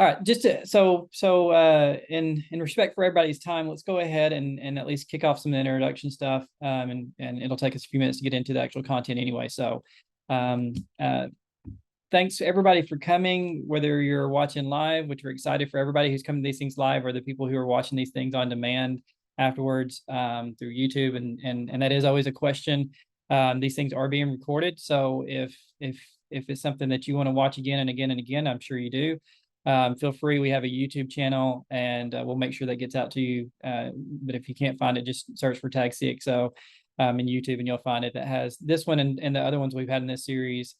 All right, just to, in respect for everybody's time, let's go ahead and at least kick off some introduction stuff, and it'll take us a few minutes to get into the actual content anyway. So, um, uh, thanks everybody for coming, whether you're watching live, which we're excited for everybody who's coming to these things live, or the people who are watching these things on demand afterwards through YouTube, and that is always a question. These things are being recorded, so if it's something that you want to watch again and again and again, I'm sure you do. Feel free. We have a YouTube channel, and we'll make sure that gets out to you. But if you can't find it, just search for Tag CXO in YouTube, and you'll find it. That has this one and the other ones we've had in this series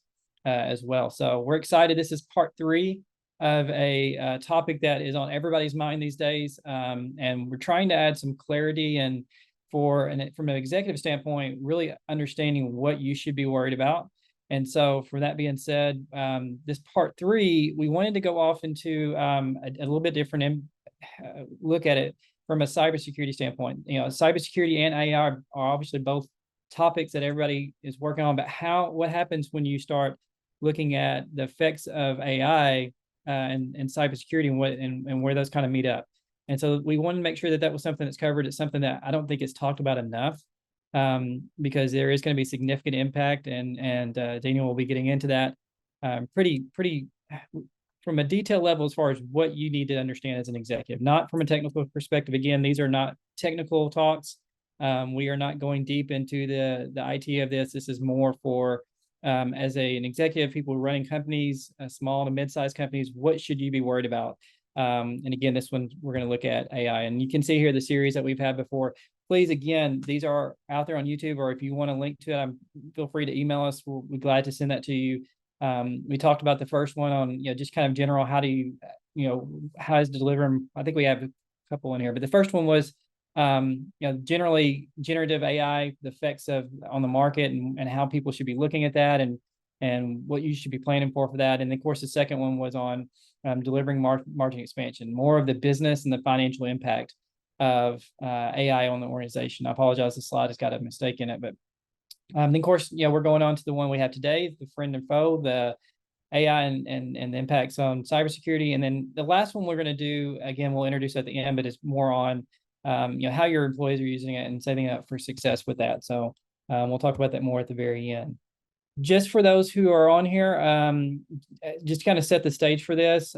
as well. So we're excited. This is part 3 of a topic that is on everybody's mind these days, and we're trying to add some clarity and from an executive standpoint, really understanding what you should be worried about. And so for that being said, this part 3, we wanted to go off into a little bit different look at it from a cybersecurity standpoint. You know, cybersecurity and AI are obviously both topics that everybody is working on, but what happens when you start looking at the effects of AI and cybersecurity and where those kind of meet up. And so we wanted to make sure that that was something that's covered. It's something that I don't think is talked about enough. Because there is going to be significant impact, and Daniel will be getting into that pretty from a detailed level as far as what you need to understand as an executive, not from a technical perspective. Again, these are not technical talks. We are not going deep into the IT of this. This is more for as an executive, people running companies, small to mid-sized companies. What should you be worried about? And again, this one we're going to look at AI, and you can see here the series that we've had before. Please, again, these are out there on YouTube, or if you want to link to it, feel free to email us. We'll be glad to send that to you. We talked about the first one on, just kind of general, how do you, how is delivering? I think we have a couple in here, but the first one was, generally generative AI, the effects on the market, and how people should be looking at that, and what you should be planning for that. And of course, the second one was on delivering margin expansion, more of the business and the financial impact of AI on the organization. I apologize, the slide has got a mistake in it, but then of course, we're going on to the one we have today, the friend and foe, the AI and the impacts on cybersecurity. And then the last one we're going to do, again, we'll introduce at the end, but it's more on how your employees are using it and setting up for success with that. So we'll talk about that more at the very end. Just for those who are on here, just kind of set the stage for this.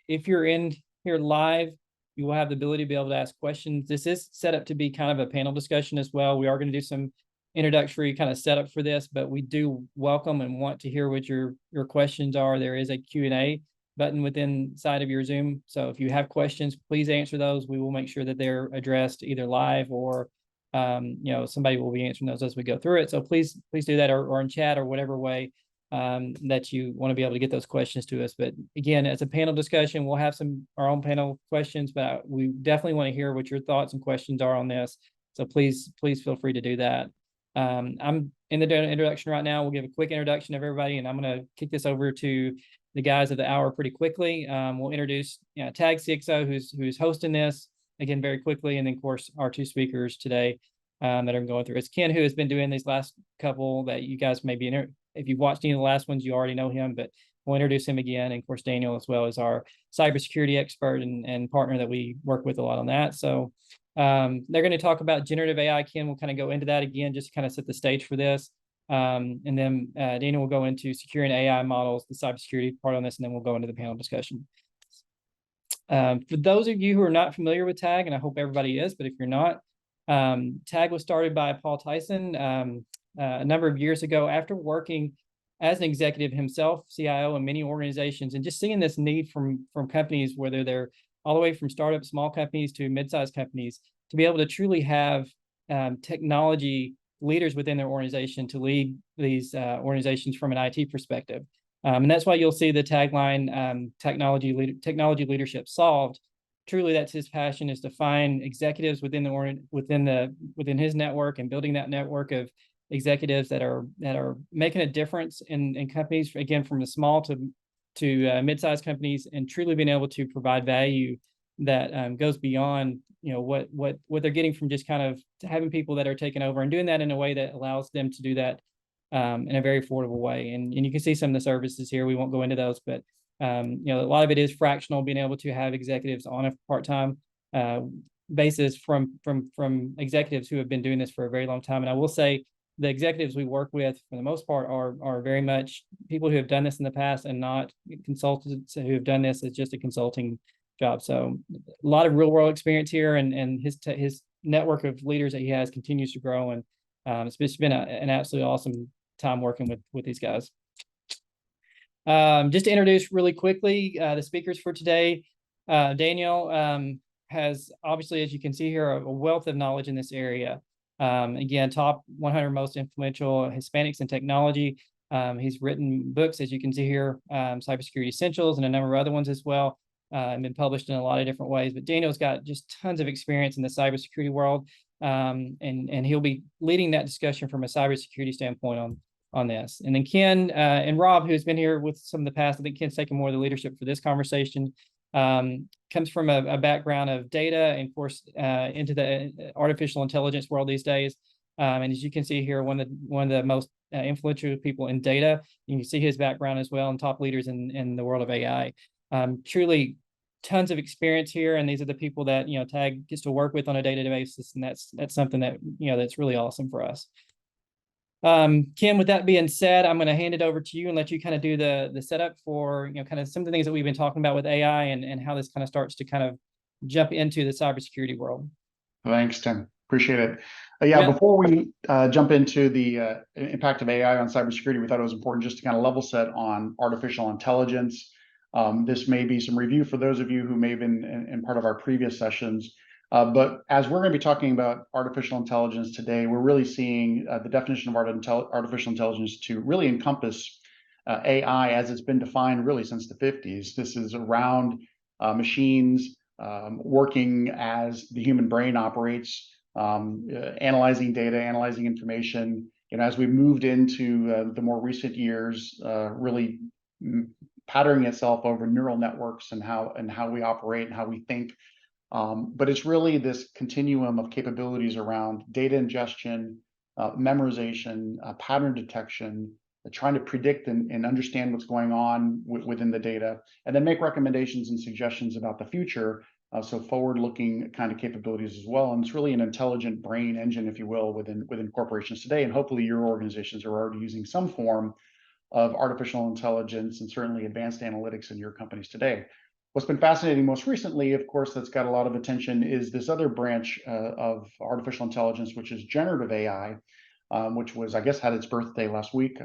If you're in here live, you will have the ability to be able to ask questions. This is set up to be kind of a panel discussion as well. We are going to do some introductory kind of setup for this, but we do welcome and want to hear what your questions are. There is a Q&A button within side of your Zoom. So if you have questions, please answer those. We will make sure that they're addressed either live or somebody will be answering those as we go through it. So please do that, or in chat, or whatever way that you want to be able to get those questions to us. But again, as a panel discussion, we'll have our own panel questions, but we definitely want to hear what your thoughts and questions are on this. So please feel free to do that. I'm in the introduction right now. We'll give a quick introduction of everybody, and I'm going to kick this over to the guys of the hour pretty quickly. We'll introduce Tag CXO, who's hosting this, again, very quickly, and then of course our 2 speakers today that are going through. It's Ken, who has been doing these last couple that you guys may be if you've watched any of the last ones, you already know him, but we'll introduce him again. And of course, Daniel as well, as our cybersecurity expert and partner that we work with a lot on that. So they're going to talk about generative AI. Ken will kind of go into that again, just to kind of set the stage for this. And then Daniel will go into securing AI models, the cybersecurity part on this, and then we'll go into the panel discussion. For those of you who are not familiar with TAG, and I hope everybody is, but if you're not, TAG was started by Paul Tyson a number of years ago after working as an executive himself, CIO in many organizations, and just seeing this need from companies, whether they're all the way from startup small companies to mid-sized companies, to be able to truly have technology leaders within their organization to lead these organizations from an IT perspective. And that's why you'll see the tagline, technology leadership solved. Truly, that's his passion, is to find executives within his network, and building that network of executives that are making a difference in companies, again, from the small to mid-sized companies, and truly being able to provide value that goes beyond what they're getting from just kind of having people that are taking over, and doing that in a way that allows them to do that in a very affordable way. And you can see some of the services here. We won't go into those, but A lot of it is fractional, being able to have executives on a part-time basis from executives who have been doing this for a very long time. And I will say the executives we work with, for the most part, are very much people who have done this in the past and not consultants who have done this as just a consulting job. So a lot of real world experience here, and his network of leaders that he has continues to grow. And it's been an absolutely awesome time working with these guys. Just to introduce really quickly the speakers for today. Daniel has, obviously, as you can see here, a wealth of knowledge in this area. Again, top 100 most influential Hispanics in technology. He's written books, as you can see here, Cybersecurity Essentials, and a number of other ones as well, and been published in a lot of different ways. But Daniel's got just tons of experience in the cybersecurity world, and he'll be leading that discussion from a cybersecurity standpoint on this. And then Ken and Rob, who's been here with some of the past, I think Ken's taken more of the leadership for this conversation, comes from a background of data and, of course, into the artificial intelligence world these days. And as you can see here, one of the most influential people in data. You can see his background as well, and top leaders in the world of AI. Truly tons of experience here, and these are the people that TAG gets to work with on a day-to-day basis, and that's something that that's really awesome for us. Kim, with that being said, I'm going to hand it over to you and let you kind of do the setup for kind of some of the things that we've been talking about with AI and how this kind of starts to kind of jump into the cybersecurity world. Thanks, Tim. Appreciate it. Yeah, before we jump into the impact of AI on cybersecurity, we thought it was important just to kind of level set on artificial intelligence. This may be some review for those of you who may have been in part of our previous sessions. But as we're going to be talking about artificial intelligence today, we're really seeing the definition of artificial intelligence to really encompass AI as it's been defined really since the 50s. This is around machines working as the human brain operates, analyzing data, analyzing information. As we moved into the more recent years, really patterning itself over neural networks and how we operate and how we think. But it's really this continuum of capabilities around data ingestion, memorization, pattern detection, trying to predict and understand what's going on within the data, and then make recommendations and suggestions about the future. So forward-looking kind of capabilities as well. And it's really an intelligent brain engine, if you will, within corporations today. And hopefully your organizations are already using some form of artificial intelligence and certainly advanced analytics in your companies today. What's been fascinating most recently, of course, that's got a lot of attention is this other branch of artificial intelligence, which is generative AI, which was, I guess, had its birthday last week,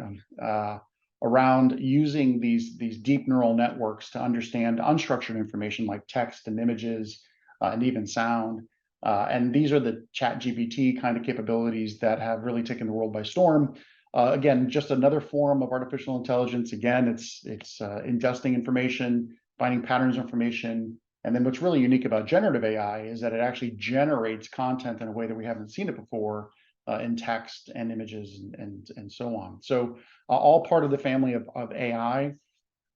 around using these deep neural networks to understand unstructured information like text and images and even sound. And these are the ChatGPT kind of capabilities that have really taken the world by storm. Again, just another form of artificial intelligence. Again, it's ingesting information, finding patterns of information. And then what's really unique about generative AI is that it actually generates content in a way that we haven't seen it before, in text and images and so on. So all part of the family of AI.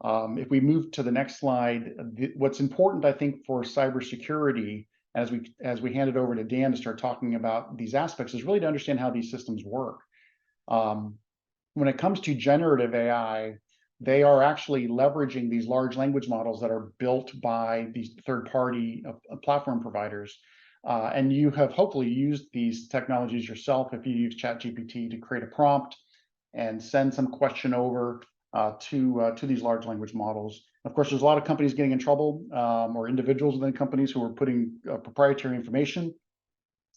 If we move to the next slide, what's important, I think, for cybersecurity, as we hand it over to Dan to start talking about these aspects, is really to understand how these systems work. When it comes to generative AI, they are actually leveraging these large language models that are built by these third-party platform providers. And you have hopefully used these technologies yourself if you use ChatGPT to create a prompt and send some question over to these large language models. Of course, there's a lot of companies getting in trouble, or individuals within companies who are putting proprietary information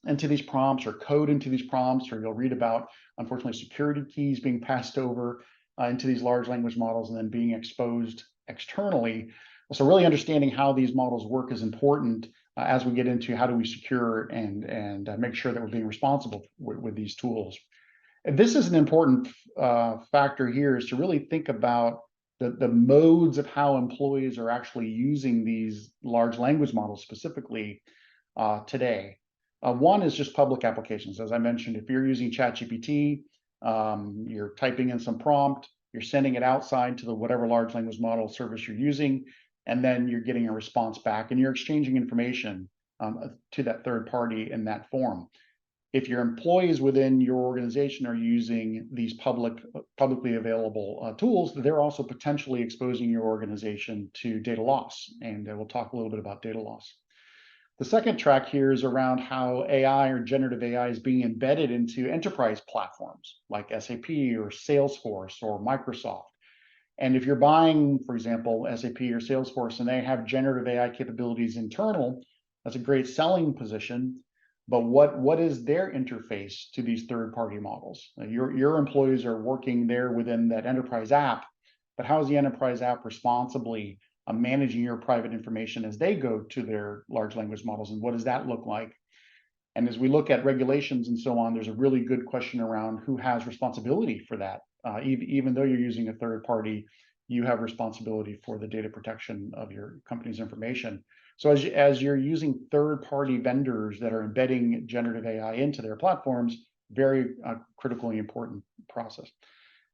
into these prompts or code into these prompts, or you'll read about, unfortunately, security keys being passed over into these large language models and then being exposed externally. So really understanding how these models work is important as we get into how do we secure and make sure that we're being responsible with these tools. And this is an important factor here, is to really think about the modes of how employees are actually using these large language models specifically today. One is just public applications. As I mentioned, if you're using ChatGPT, you're typing in some prompt, you're sending it outside to the whatever large language model service you're using, and then you're getting a response back, and you're exchanging information to that third party in that form. if your employees within your organization are using these publicly available tools, they're also potentially exposing your organization to data loss. And we'll talk a little bit about data loss. The second track here is around how AI or generative AI is being embedded into enterprise platforms like SAP or Salesforce or Microsoft. And if you're buying, for example, SAP or Salesforce, and they have generative AI capabilities internal, that's a great selling position. But what is their interface to these third-party models? Your employees are working there within that enterprise app, but how is the enterprise app responsibly managing your private information as they go to their large language models, and what does that look like? And as we look at regulations and so on, there's a really good question around who has responsibility for that. Even though you're using a third party, you have responsibility for the data protection of your company's information. So as you're using third-party vendors that are embedding generative AI into their platforms, very critically important process.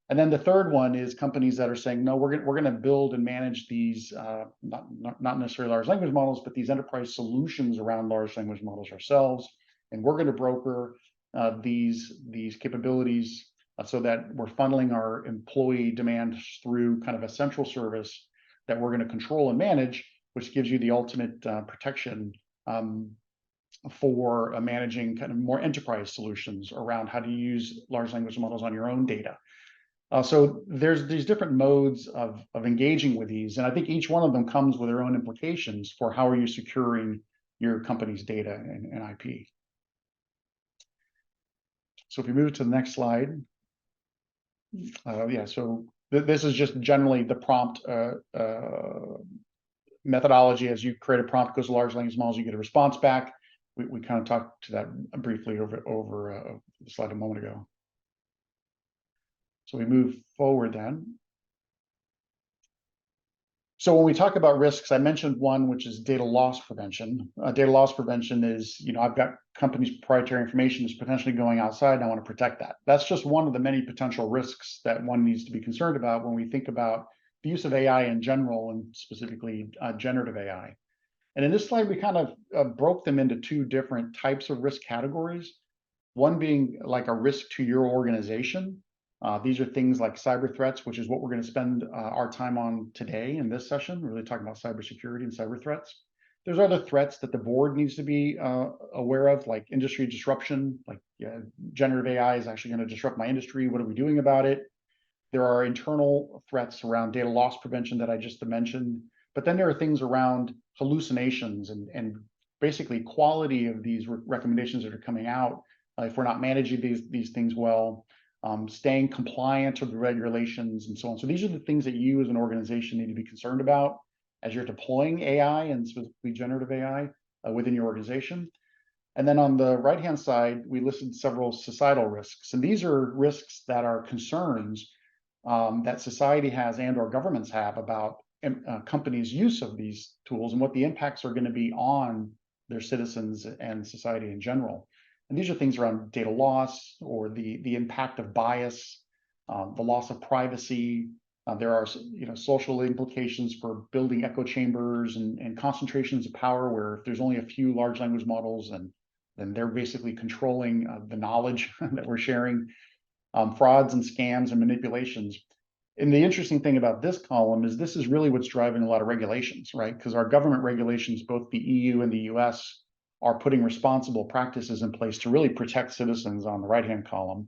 And then the third one is companies that are saying, no, we're going to build and manage these, not necessarily large language models, but these enterprise solutions around large language models ourselves. And we're going to broker these capabilities so that we're funneling our employee demand through kind of a central service that we're going to control and manage, which gives you the ultimate protection for managing kind of more enterprise solutions around how to use large language models on your own data. So there's these different modes of engaging with these, and I think each one of them comes with their own implications for how are you securing your company's data and IP. So if we move to the next slide, so this is just generally the prompt methodology. As you create a prompt, goes to large language models, you get a response back. We kind of talked to that briefly over the slide a moment ago. So we move forward then. So when we talk about risks, I mentioned one, which is data loss prevention. Data loss prevention is, I've got company's proprietary information is potentially going outside, and I want to protect that. That's just one of the many potential risks that one needs to be concerned about when we think about the use of AI in general, and specifically generative AI. And in this slide, we kind of broke them into two different types of risk categories. One being like a risk to your organization. These are things like cyber threats, which is what we're going to spend our time on today in this session. We're really talking about cybersecurity and cyber threats. There's other threats that the board needs to be aware of, like industry disruption, like generative AI is actually going to disrupt my industry. What are we doing about it? There are internal threats around data loss prevention that I just mentioned. But then there are things around hallucinations and basically quality of these recommendations that are coming out. If we're not managing these things well, staying compliant with the regulations and so on. So these are the things that you as an organization need to be concerned about as you're deploying AI, and specifically generative AI within your organization. And then on the right-hand side, we listed several societal risks. And these are risks that are concerns that society has and or governments have about companies' use of these tools and what the impacts are going to be on their citizens and society in general. And these are things around data loss or the impact of bias, the loss of privacy. There are social implications for building echo chambers and concentrations of power, where if there's only a few large language models, and then they're basically controlling the knowledge that we're sharing, frauds and scams and manipulations. And the interesting thing about this column is this is really what's driving a lot of regulations, right? Because our government regulations, both the EU and the US, are putting responsible practices in place to really protect citizens on the right-hand column.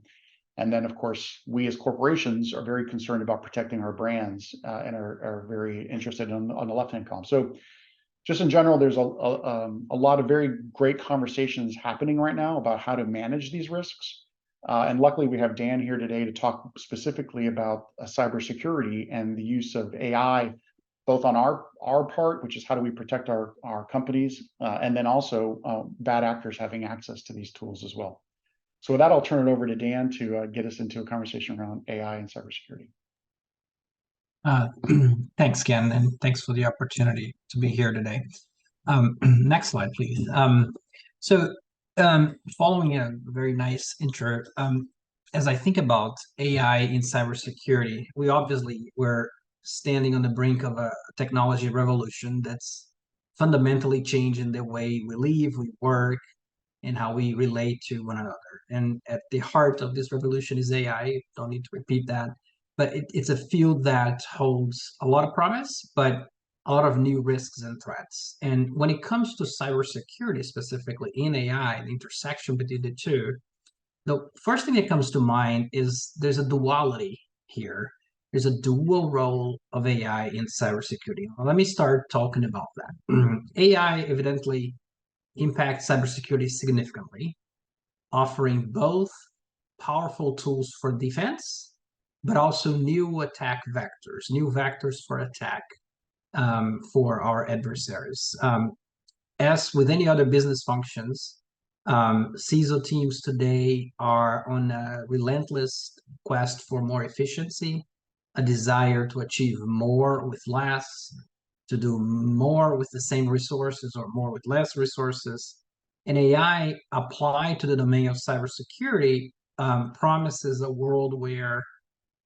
And then, of course, we as corporations are very concerned about protecting our brands and are very interested on the left-hand column. So just in general, there's a lot of very great conversations happening right now about how to manage these risks. And luckily, we have Dan here today to talk specifically about cybersecurity and the use of AI, both on our part, which is how do we protect our companies, and then also bad actors having access to these tools as well. So with that, I'll turn it over to Dan to get us into a conversation around AI and cybersecurity. Thanks, Ken, and thanks for the opportunity to be here today. Next slide, please. Following a very nice intro, as I think about AI in cybersecurity, we're standing on the brink of a technology revolution that's fundamentally changing the way we live, we work, and how we relate to one another. And at the heart of this revolution is AI. Don't need to repeat that, but it's a field that holds a lot of promise, but a lot of new risks and threats. And when it comes to cybersecurity, specifically in AI, the intersection between the two, the first thing that comes to mind is there's a duality here. There's a dual role of AI in cybersecurity. Well, let me start talking about that. AI evidently impacts cybersecurity significantly, offering both powerful tools for defense, but also new attack vectors, new vectors for attack for our adversaries. As with any other business functions, CISO teams today are on a relentless quest for more efficiency, a desire to achieve more with less, to do more with the same resources or more with less resources. And AI applied to the domain of cybersecurity promises a world where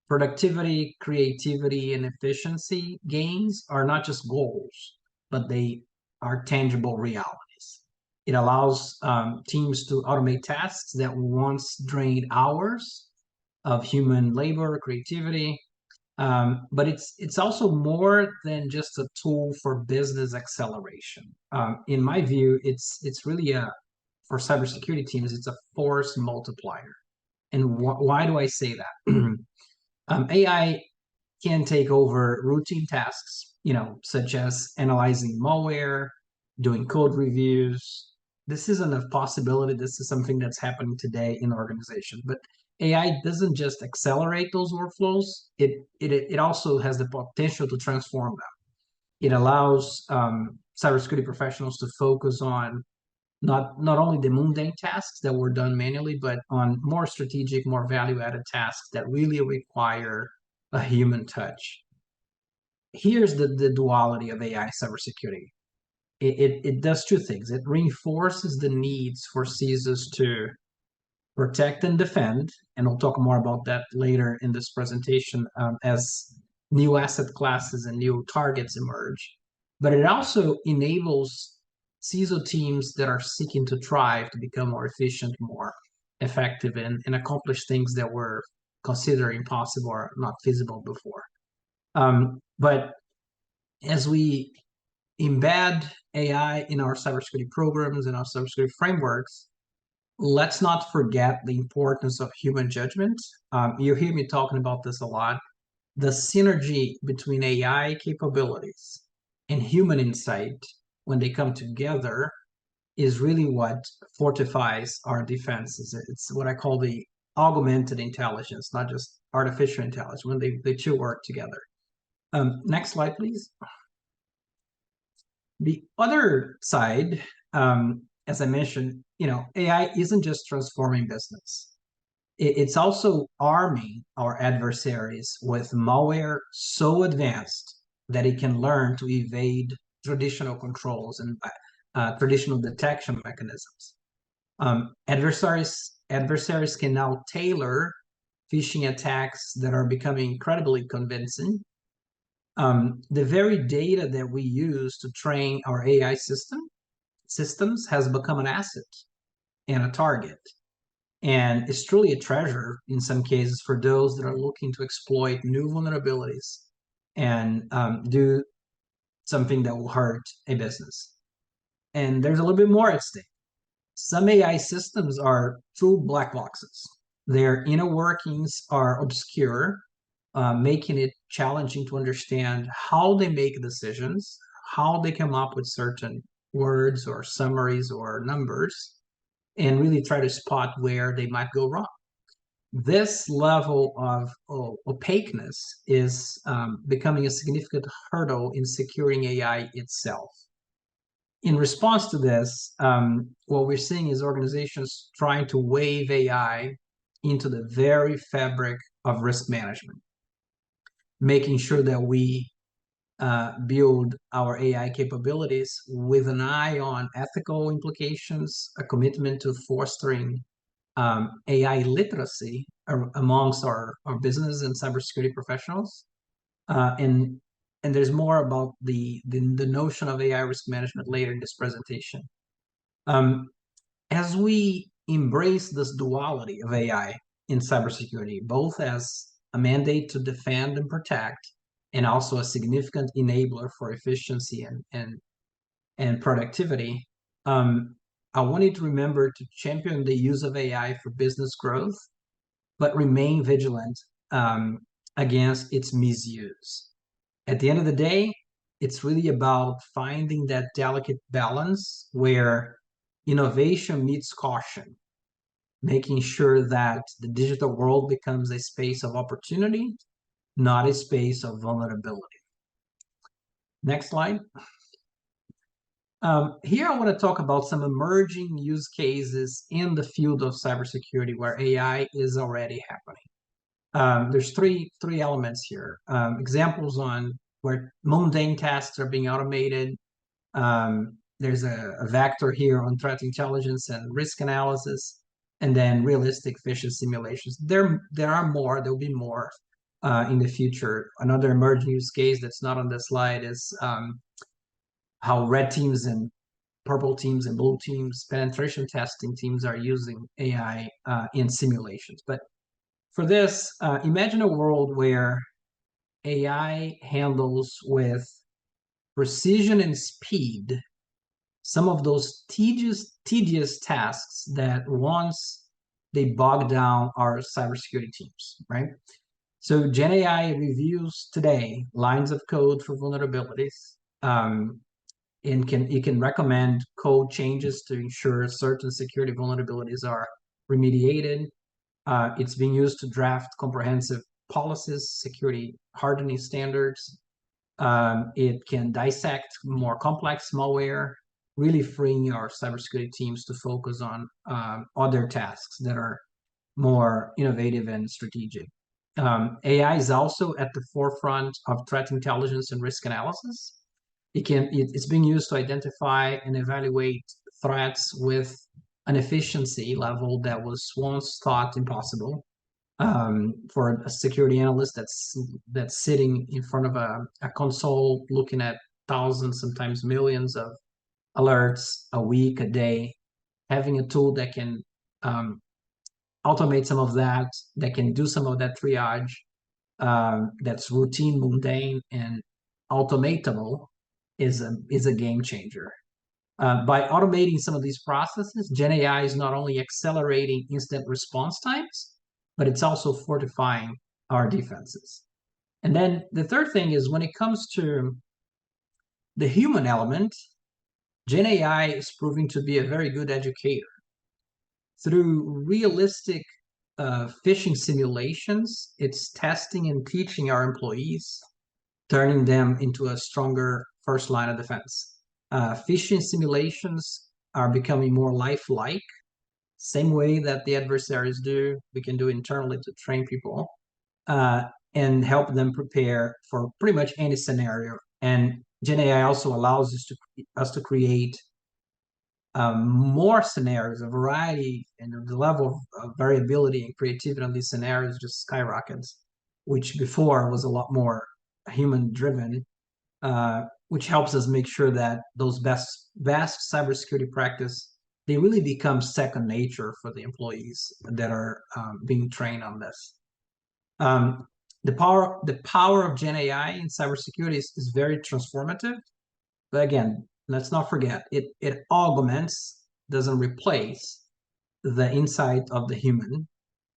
productivity, creativity, and efficiency gains are not just goals, but they are tangible realities. It allows teams to automate tasks that once drained hours of human labor, creativity, but it's also more than just a tool for business acceleration. In my view, it's really for cybersecurity teams, it's a force multiplier. And why do I say that? AI can take over routine tasks, such as analyzing malware, doing code reviews. This isn't a possibility. This is something that's happening today in organizations. But AI doesn't just accelerate those workflows. It also has the potential to transform them. It allows cybersecurity professionals to focus on not only the mundane tasks that were done manually, but on more strategic, more value-added tasks that really require a human touch. Here's the duality of AI cybersecurity. It does two things. It reinforces the needs for CISOs to protect and defend, and we'll talk more about that later in this presentation as new asset classes and new targets emerge. But it also enables CISO teams that are seeking to thrive to become more efficient, more effective, and accomplish things that were considered impossible or not feasible before. But as we embed AI in our cybersecurity programs and our cybersecurity frameworks, let's not forget the importance of human judgment. You hear me talking about this a lot. The synergy between AI capabilities and human insight, when they come together, is really what fortifies our defenses. It's what I call the augmented intelligence, not just artificial intelligence, when they two work together. Next slide, please. The other side, as I mentioned, AI isn't just transforming business. It's also arming our adversaries with malware so advanced that it can learn to evade traditional controls and traditional detection mechanisms. Adversaries can now tailor phishing attacks that are becoming incredibly convincing. The very data that we use to train our AI systems has become an asset and a target. And it's truly a treasure in some cases for those that are looking to exploit new vulnerabilities and do something that will hurt a business. And there's a little bit more at stake. Some AI systems are true black boxes. Their inner workings are obscure, making it challenging to understand how they make decisions, how they come up with certain words or summaries or numbers, and really try to spot where they might go wrong. This level of opaqueness is becoming a significant hurdle in securing AI itself. In response to this, what we're seeing is organizations trying to wave AI into the very fabric of risk management, making sure that we build our AI capabilities with an eye on ethical implications, a commitment to fostering AI literacy amongst our business and cybersecurity professionals. And there's more about the notion of AI risk management later in this presentation. as we embrace this duality of AI in cybersecurity, both as a mandate to defend and protect, and also a significant enabler for efficiency and productivity, I want you to remember to champion the use of AI for business growth, but remain vigilant against its misuse. At the end of the day, it's really about finding that delicate balance where innovation meets caution, making sure that the digital world becomes a space of opportunity, not a space of vulnerability. Next slide. Here I want to talk about some emerging use cases in the field of cybersecurity where AI is already happening. There's three elements here. Examples on where mundane tasks are being automated. There's a vector here on threat intelligence and risk analysis, and then realistic phishing simulations. There are more. There will be more in the future. Another emerging use case that's not on the slide is how red teams and purple teams and blue teams, penetration testing teams are using AI in simulations. But for this, imagine a world where AI handles with precision and speed some of those tedious tasks that once they bog down our cybersecurity teams, right? So Gen AI reviews today lines of code for vulnerabilities, and it can recommend code changes to ensure certain security vulnerabilities are remediated. It's being used to draft comprehensive policies, security hardening standards. It can dissect more complex malware, really freeing our cybersecurity teams to focus on other tasks that are more innovative and strategic. AI is also at the forefront of threat intelligence and risk analysis. It's being used to identify and evaluate threats with an efficiency level that was once thought impossible. For a security analyst that's sitting in front of a console looking at thousands, sometimes millions of alerts a week, a day, having a tool that can automate some of that, that can do some of that triage, that's routine, mundane, and automatable is a game changer. By automating some of these processes, Gen AI is not only accelerating instant response times, but it's also fortifying our defenses. And then the third thing is when it comes to the human element, Gen AI is proving to be a very good educator. Through realistic phishing simulations, it's testing and teaching our employees, turning them into a stronger first line of defense. Phishing simulations are becoming more lifelike, same way that the adversaries do. We can do internally to train people and help them prepare for pretty much any scenario. And Gen AI also allows us to create more scenarios, a variety, and the level of variability and creativity on these scenarios just skyrockets, which before was a lot more human-driven, which helps us make sure that those best cybersecurity practice, they really become second nature for the employees that are being trained on this. The power of Gen AI in cybersecurity is very transformative. But again, let's not forget, it augments, doesn't replace the insight of the human.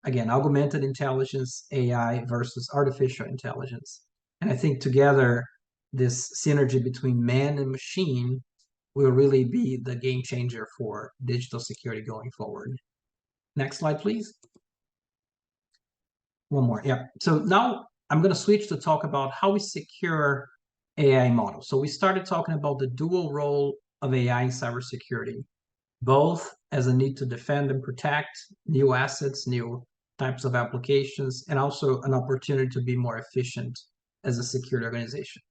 Again, augmented intelligence, AI versus artificial intelligence. And I think together, this synergy between man and machine will really be the game changer for digital security going forward. Next slide, please. One more, yeah. So now I'm going to switch to talk about how we secure AI models. So we started talking about the dual role of AI in cybersecurity, both as a need to defend and protect new assets, new types of applications, and also an opportunity to be more efficient as a security organization.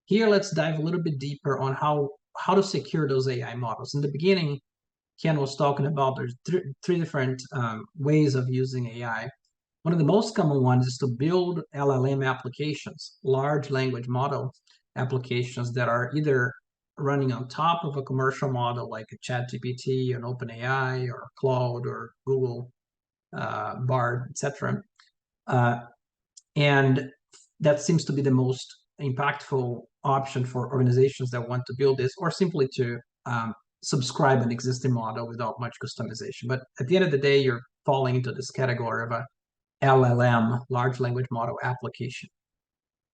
Here, let's dive a little bit deeper on how to secure those AI models. In the beginning, Ken was talking about there's three different ways of using AI. One of the most common ones is to build LLM applications, large language model applications that are either running on top of a commercial model like a ChatGPT, an OpenAI, or Claude, or Google Bard, etc. And that seems to be the most impactful option for organizations that want to build this, or simply to subscribe an existing model without much customization. But at the end of the day, you're falling into this category of a LLM, large language model application.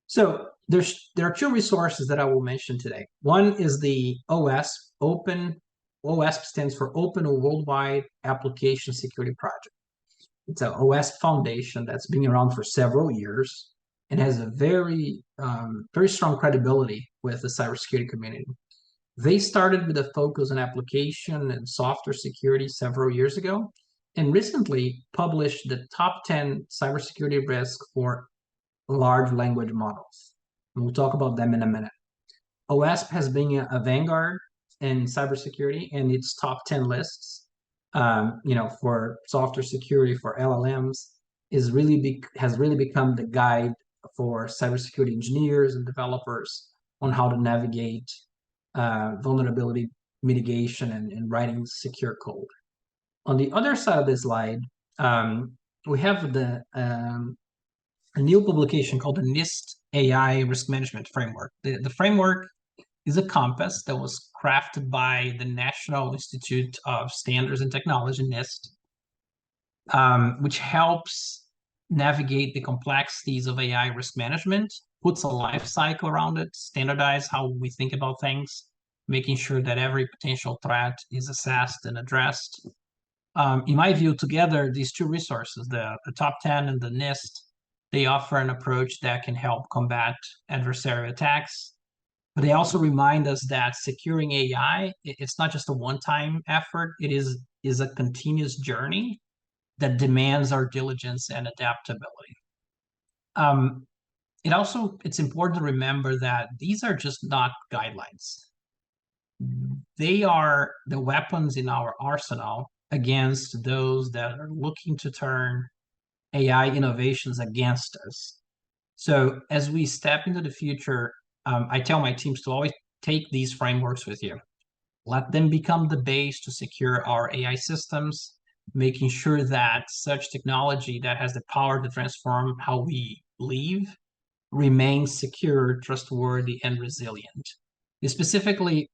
So there are two resources that I will mention today. One is the OWASP. OWASP stands for Open Worldwide Application Security Project. It's an OWASP foundation that's been around for several years and has a very, very strong credibility with the cybersecurity community. They started with a focus on application and software security several years ago, and recently published the top 10 cybersecurity risks for large language models. And we'll talk about them in a minute. OWASP has been a vanguard in cybersecurity, and its top 10 lists, for software security for LLMs has really become the guide for cybersecurity engineers and developers on how to navigate vulnerability mitigation and writing secure code. On the other side of this slide, we have a new publication called the NIST AI Risk Management Framework. The framework is a compass that was crafted by the National Institute of Standards and Technology, NIST, which helps navigate the complexities of AI risk management, puts a life cycle around it, standardize how we think about things, making sure that every potential threat is assessed and addressed. In my view, together, these two resources, the top 10 and the NIST, they offer an approach that can help combat adversarial attacks. But they also remind us that securing AI, it's not just a one-time effort. It is a continuous journey that demands our diligence and adaptability. It's important to remember that these are just not guidelines. They are the weapons in our arsenal against those that are looking to turn AI innovations against us. So as we step into the future, I tell my teams to always take these frameworks with you. Let them become the base to secure our AI systems, making sure that such technology that has the power to transform how we live remains secure, trustworthy, and resilient. Specifically,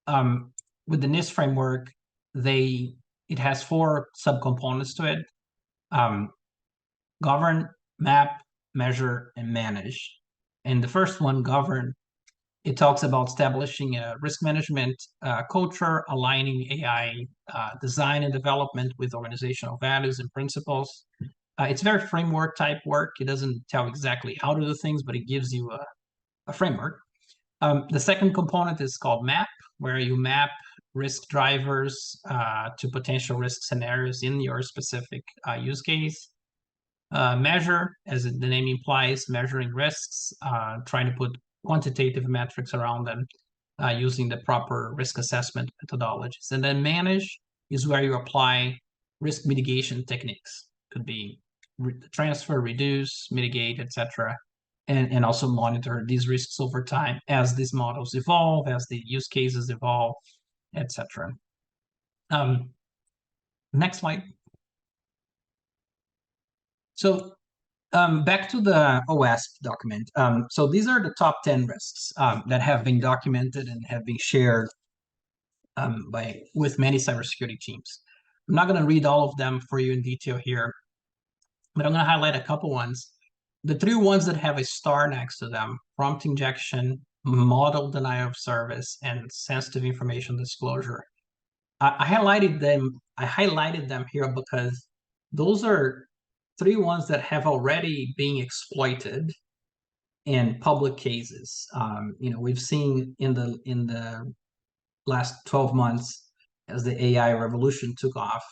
with the NIST framework, it has 4 subcomponents to it: govern, map, measure, and manage. And the first one, govern, it talks about establishing a risk management culture, aligning AI design and development with organizational values and principles. It's very framework type work. It doesn't tell exactly how to do things, but it gives you a framework. The second component is called map, where you map risk drivers to potential risk scenarios in your specific use case. Measure, as the name implies, measuring risks, trying to put quantitative metrics around them using the proper risk assessment methodologies. And then manage is where you apply risk mitigation techniques. Could be transfer, reduce, mitigate, etc. And also monitor these risks over time as these models evolve, as the use cases evolve, etc. Next slide. So back to the OWASP document. So these are the top 10 risks that have been documented and have been shared with many cybersecurity teams. I'm not going to read all of them for you in detail here, but I'm going to highlight a couple ones. The 3 ones that have a star next to them: prompt injection, model denial of service, and sensitive information disclosure. I highlighted them here because those are 3 ones that have already been exploited in public cases. We've seen in the last 12 months, as the AI revolution took off,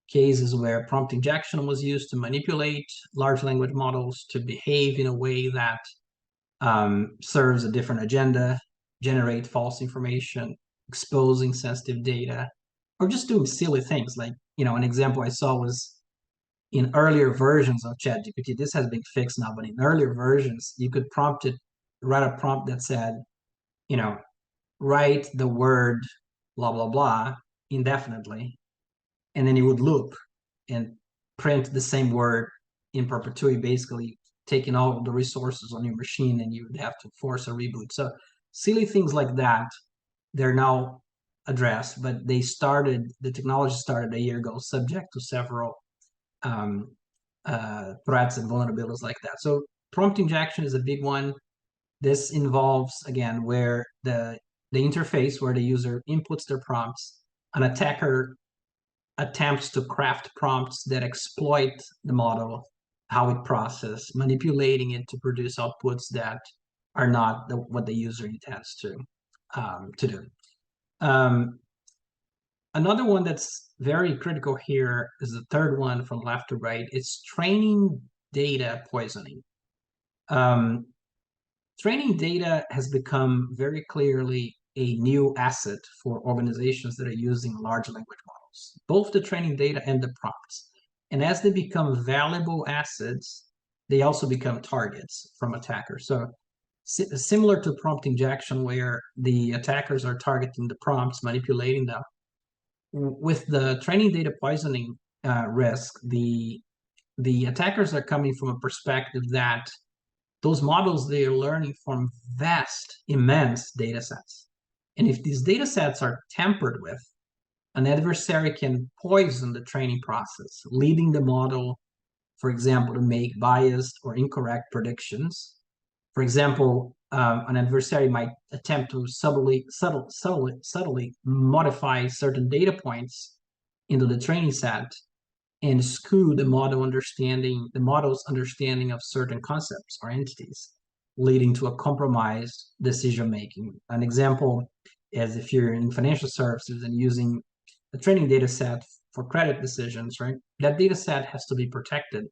cases where prompt injection was used to manipulate large language models to behave in a way that serves a different agenda, generate false information, exposing sensitive data, or just doing silly things. Like, an example I saw was in earlier versions of ChatGPT. This has been fixed now, but in earlier versions, you could write a prompt that said, write the word blah, blah, blah indefinitely, and then it would loop and print the same word in perpetuity, basically taking all of the resources on your machine, and you would have to force a reboot. So silly things like that, they're now addressed, but the technology started a year ago, subject to several threats and vulnerabilities like that. So prompt injection is a big one. This involves, again, where the interface where the user inputs their prompts, an attacker attempts to craft prompts that exploit the model, how it processes, manipulating it to produce outputs that are not what the user intends to do. Another one that's very critical here is the third one from left to right. It's training data poisoning. Training data has become very clearly a new asset for organizations that are using large language models, both the training data and the prompts. And as they become valuable assets, they also become targets from attackers. So similar to prompt injection, where the attackers are targeting the prompts, manipulating them, with the training data poisoning risk, the attackers are coming from a perspective that those models, they are learning from vast, immense data sets. And if these data sets are tampered with, an adversary can poison the training process, leading the model, for example, to make biased or incorrect predictions. For example, an adversary might attempt to subtly modify certain data points into the training set and skew the model's understanding of certain concepts or entities, leading to a compromised decision-making. An example is if you're in financial services and using a training data set for credit decisions, right? That data set has to be protected.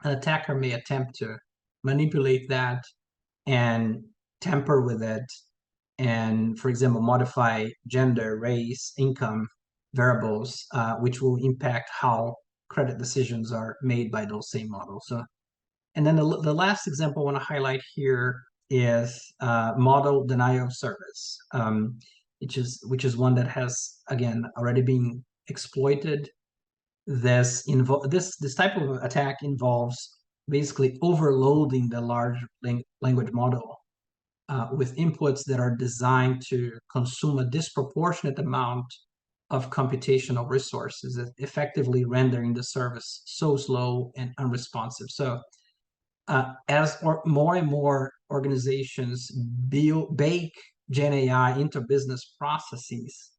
An attacker may attempt to manipulate that and tamper with it, and, for example, modify gender, race, income variables, which will impact how credit decisions are made by those same models. So, and then the last example I want to highlight here is model denial of service, which is one that has, again, already been exploited. This type of attack involves basically overloading the large language model with inputs that are designed to consume a disproportionate amount of computational resources, effectively rendering the service so slow and unresponsive. So as more and more organizations bake Gen AI into business processes,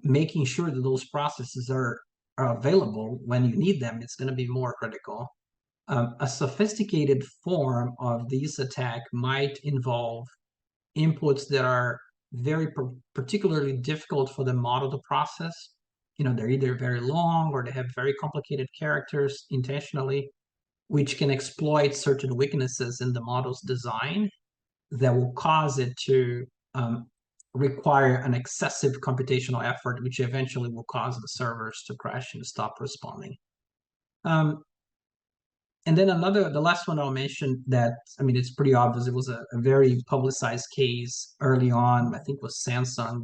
making sure that those processes are available when you need them, it's going to be more critical. A sophisticated form of this attack might involve inputs that are very particularly difficult for the model to process. You know, they're either very long or they have very complicated characters intentionally, which can exploit certain weaknesses in the model's design that will cause it to require an excessive computational effort, which eventually will cause the servers to crash and stop responding. And then the last one I'll mention that, I mean, it's pretty obvious. It was a very publicized case early on, I think it was Samsung,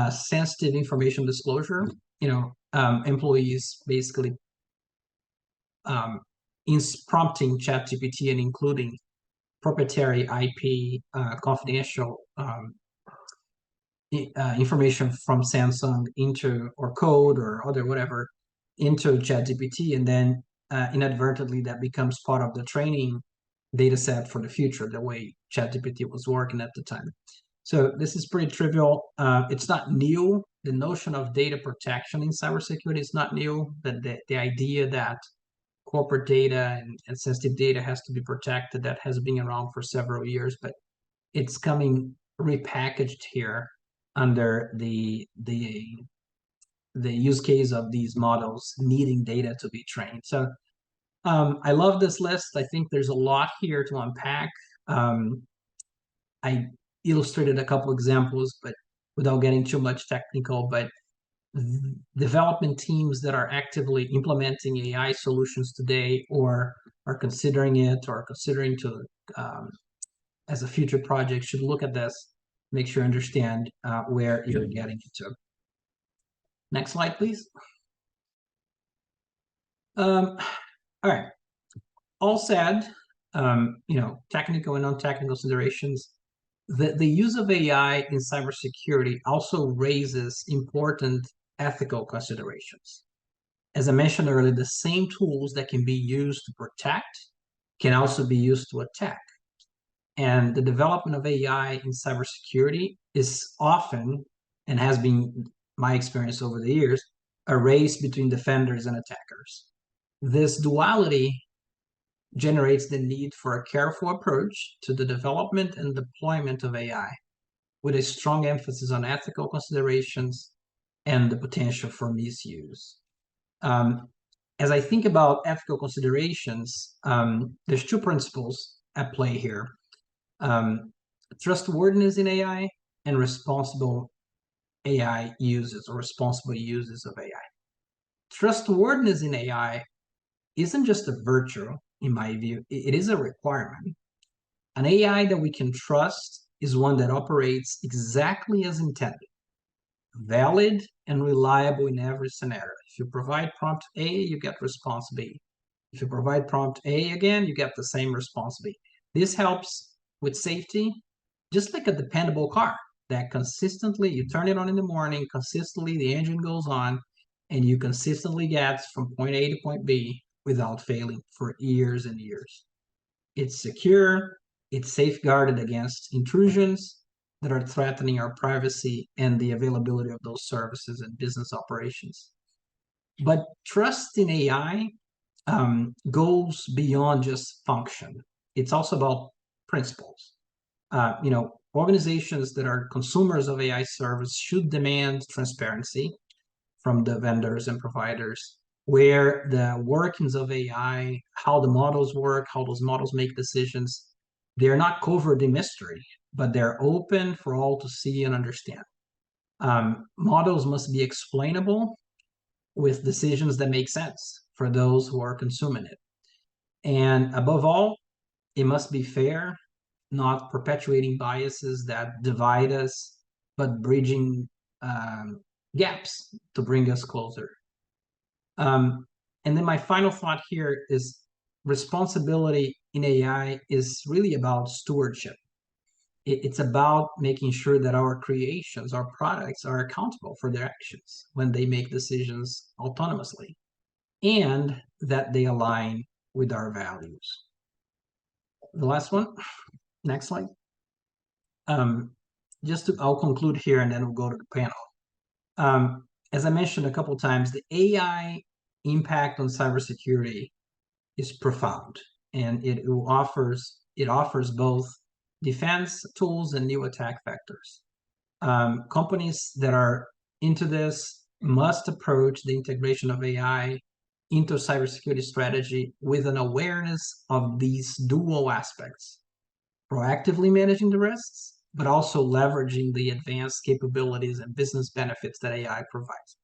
sensitive information disclosure. You know, employees basically prompting ChatGPT and including proprietary IP, confidential information from Samsung into, or code or other whatever, into ChatGPT, and then inadvertently that becomes part of the training data set for the future, the way ChatGPT was working at the time. So this is pretty trivial. It's not new. The notion of data protection in cybersecurity is not new, but the idea that corporate data and sensitive data has to be protected, that has been around for several years, but it's coming repackaged here under the use case of these models needing data to be trained. So I love this list. I think there's a lot here to unpack. I illustrated a couple examples, but without getting too much technical, but development teams that are actively implementing AI solutions today, or are considering it, or considering to as a future project, should look at this. make sure you understand where you're getting into. Next slide, please. All right. All said, technical and non-technical considerations. The use of AI in cybersecurity also raises important ethical considerations. As I mentioned earlier, the same tools that can be used to protect can also be used to attack. And the development of AI in cybersecurity is often, and has been my experience over the years, a race between defenders and attackers. This duality generates the need for a careful approach to the development and deployment of AI, with a strong emphasis on ethical considerations and the potential for misuse. As I think about ethical considerations, there's two principles at play here. Trustworthiness in AI and responsible AI uses, or responsible uses of AI. Trustworthiness in AI isn't just a virtue, in my view, it is a requirement. An AI that we can trust is one that operates exactly as intended, valid and reliable in every scenario. If you provide prompt A, you get response B. If you provide prompt A again, you get the same response B. This helps with safety, just like a dependable car that consistently, you turn it on in the morning, consistently the engine goes on, and you consistently get from point A to point B without failing for years and years. It's secure, it's safeguarded against intrusions that are threatening our privacy and the availability of those services and business operations. But trust in AI goes beyond just function. It's also about principles. Organizations that are consumers of AI service should demand transparency from the vendors and providers, where the workings of AI, how the models work, how those models make decisions, they're not covered in mystery, but they're open for all to see and understand. Models must be explainable with decisions that make sense for those who are consuming it. And above all, it must be fair, not perpetuating biases that divide us, but bridging gaps to bring us closer. And then my final thought here is responsibility in AI is really about stewardship. It's about making sure that our creations, our products are accountable for their actions when they make decisions autonomously, and that they align with our values. The last one, next slide. I'll conclude here and then we'll go to the panel. As I mentioned a couple of times, the AI impact on cybersecurity is profound, and it offers both defense tools and new attack vectors. Companies that are into this must approach the integration of AI into cybersecurity strategy with an awareness of these dual aspects, proactively managing the risks, but also leveraging the advanced capabilities and business benefits that AI provides.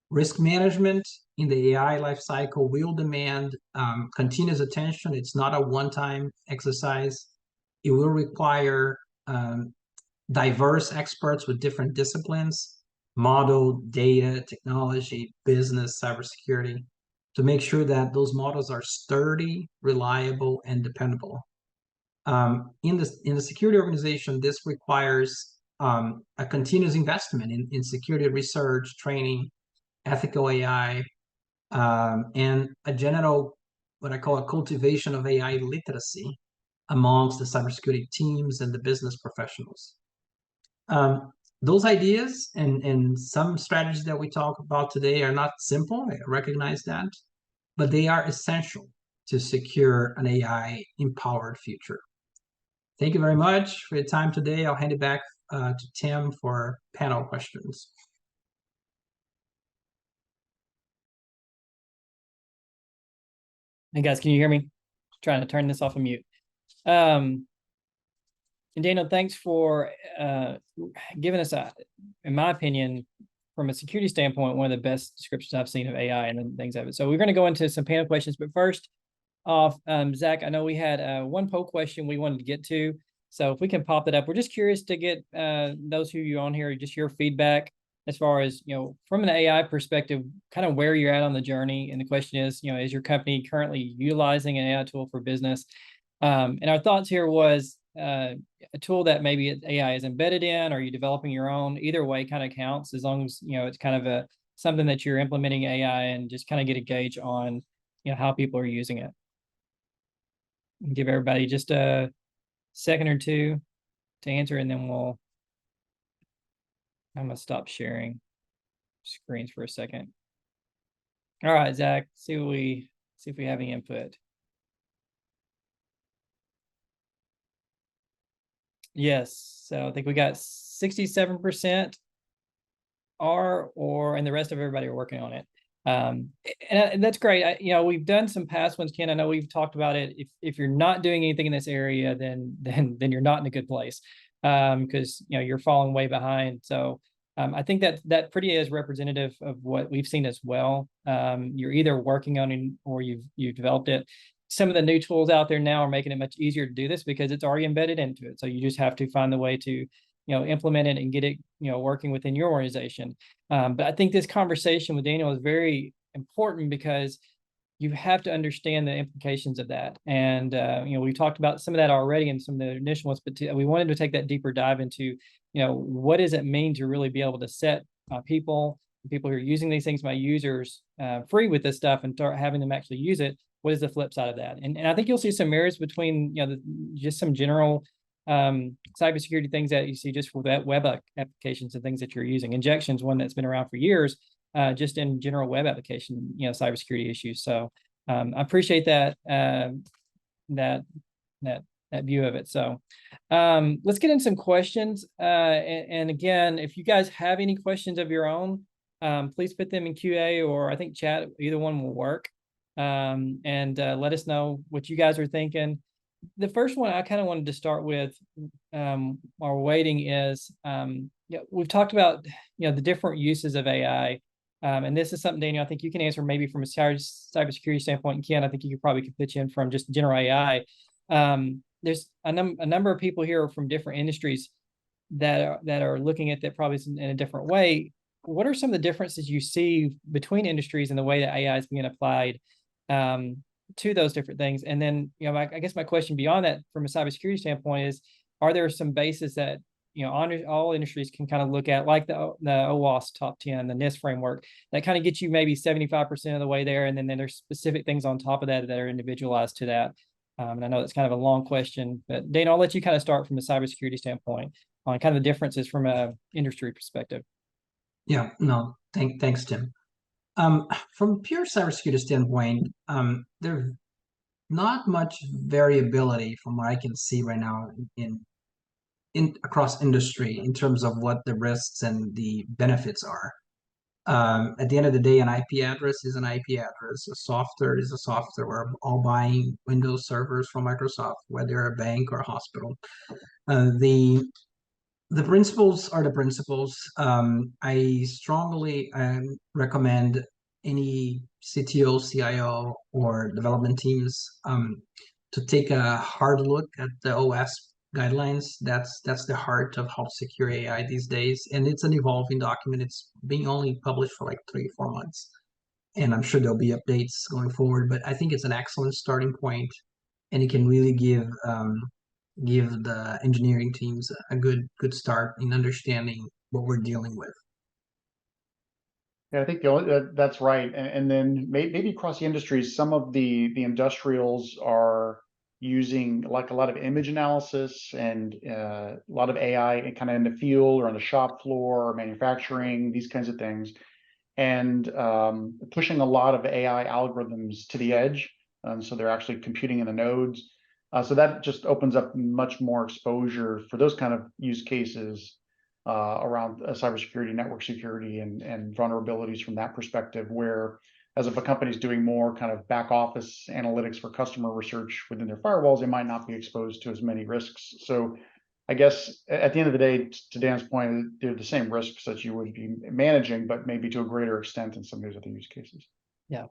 Risk management in the AI lifecycle will demand continuous attention. It's not a one-time exercise. It will require diverse experts with different disciplines, model, data, technology, business, cybersecurity, to make sure that those models are sturdy, reliable, and dependable. In the security organization, this requires a continuous investment in security research, training, ethical AI, and a general, what I call a cultivation of AI literacy amongst the cybersecurity teams and the business professionals. Those ideas and some strategies that we talk about today are not simple, I recognize that, but they are essential to secure an AI-empowered future. Thank you very much for your time today. I'll hand it back to Tim for panel questions. Hey guys, can you hear me? Trying to turn this off of mute. And Daniel, thanks for giving us in my opinion, from a security standpoint, one of the best descriptions I've seen of AI and things of it. So we're going to go into some panel questions, but first off, Zach, I know we had one poll question we wanted to get to. So if we can pop it up, we're just curious to get those of you on here, just your feedback as far as, from an AI perspective, kind of where you're at on the journey. And the question is, is your company currently utilizing an AI tool for business? And our thoughts here was a tool that maybe AI is embedded in, or you developing your own. Either way kind of counts, as long as, it's kind of something that you're implementing AI and just kind of get a gauge on, how people are using it. Give everybody just a second or two to answer, and then I'm gonna stop sharing screens for a second. All right, Zach, see if we have any input. Yes, so I think we got 67% are, and the rest of everybody are working on it. And that's great. We've done some past ones, Ken. I know we've talked about it. If you're not doing anything in this area, then you're not in a good place, because you're falling way behind. So I think that pretty is representative of what we've seen as well. You're either working on it or you've developed it. Some of the new tools out there now are making it much easier to do this because it's already embedded into it. So you just have to find the way to implement it and get it working within your organization. But I think this conversation with Daniel is very important because you have to understand the implications of that. And we talked about some of that already in some of the initial ones, but we wanted to take that deeper dive into what does it mean to really be able to set people who are using these things, my users, free with this stuff and start having them actually use it. What is the flip side of that? And I think you'll see some mirrors between just some general cybersecurity things that you see just for that web applications and things that you're using. Injection's one that's been around for years, just in general web application, cybersecurity issues. So I appreciate that view of it. So let's get in some questions. And again, if you guys have any questions of your own, please put them in QA, or I think chat. Either one will work. And let us know what you guys are thinking. The first one I kind of wanted to start with, while we're waiting, is we've talked about the different uses of AI, and this is something, Daniel, I think you can answer maybe from a cybersecurity standpoint, and Ken, I think you could probably pitch in from just general AI. There's a number of people here from different industries that are looking at that probably in a different way. What are some of the differences you see between industries and the way that AI is being applied to those different things? And then, I guess my question beyond that from a cybersecurity standpoint is, are there some bases that, all industries can kind of look at, like the OWASP top 10, the NIST framework, that kind of gets you maybe 75% of the way there. And then there's specific things on top of that that are individualized to that. And I know that's kind of a long question, but Dana, I'll let you kind of start from a cybersecurity standpoint on kind of the differences from a industry perspective. Yeah, no, thanks, Tim. From a pure cybersecurity standpoint, there's not much variability from what I can see right now in across industry in terms of what the risks and the benefits are. At the end of the day, an IP address is an IP address. A software is a software. We're all buying Windows servers from Microsoft, whether you're a bank or a hospital. The principles are the principles. I strongly recommend any CTO, CIO, or development teams to take a hard look at the OWASP guidelines. That's the heart of how to secure AI these days, and it's an evolving document. It's being only published for like 3-4 months, and I'm sure there'll be updates going forward. But I think it's an excellent starting point, and it can really give the engineering teams a good start in understanding what we're dealing with. Yeah, I think that's right. And then maybe across the industries, some of the industrials are using like a lot of image analysis and a lot of AI kind of in the field or on the shop floor or manufacturing, these kinds of things, and pushing a lot of AI algorithms to the edge. So they're actually computing in the nodes. So that just opens up much more exposure for those kind of use cases around cybersecurity, network security, and vulnerabilities from that perspective, where as if a company is doing more kind of back office analytics for customer research within their firewalls, they might not be exposed to as many risks. So I guess at the end of the day, to Dan's point, they're the same risks that you would be managing, but maybe to a greater extent in some of these other use cases. Yeah.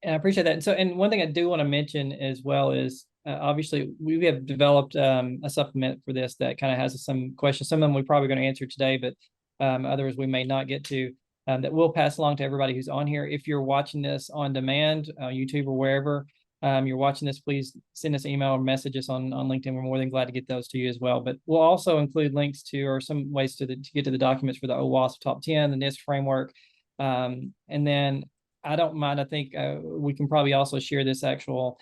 And I appreciate that. And one thing I do want to mention as well is, obviously we have developed a supplement for this that kind of has some questions. Some of them we're probably going to answer today, but others we may not get to, that we'll pass along to everybody who's on here. If you're watching this on demand, YouTube or wherever you're watching this, please send us an email or message us on LinkedIn. We're more than glad to get those to you as well. But we'll also include links to, or some ways to get to the documents for the OWASP Top 10, the NIST framework. And then I don't mind, I think we can probably also share this actual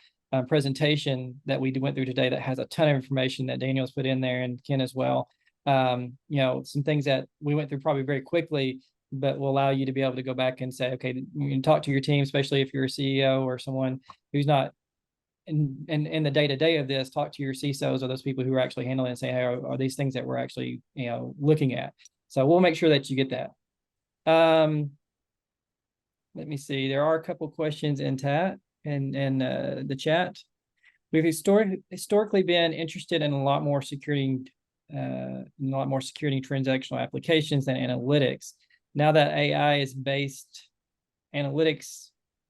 presentation that we went through today that has a ton of information that Daniel's put in there, and Ken as well. You know, some things that we went through probably very quickly, but will allow you to be able to go back and say, okay, you can talk to your team, especially if you're a CEO or someone who's not in the day-to-day of this, talk to your CISOs or those people who are actually handling it and say, hey, are these things that we're actually, you know, looking at? So we'll make sure that you get that. Let me see. There are a couple of questions in the chat. We've historically been interested in a lot more security transactional applications than analytics. Now that AI is based analytics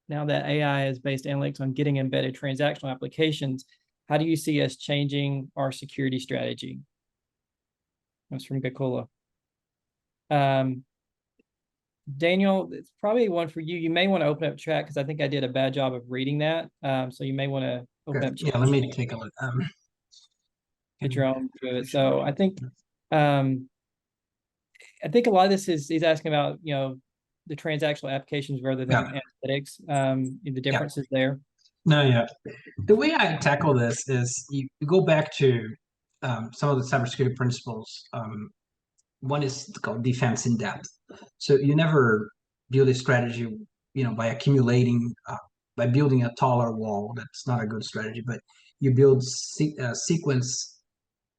on getting embedded transactional applications, how do you see us changing our security strategy? That's from Gakola. Daniel, it's probably one for you. You may want to open up chat because I think I did a bad job of reading that. So you may want to open up chat. Yeah, let me take a look. Get your own to it. So I think a lot of this is he's asking about, you know, the transactional applications rather than analytics, the differences there. No, yeah. The way I tackle this is you go back to some of the cybersecurity principles. One is called defense in depth. So you never build a strategy, you know, by accumulating, by building a taller wall. That's not a good strategy, but you build a sequence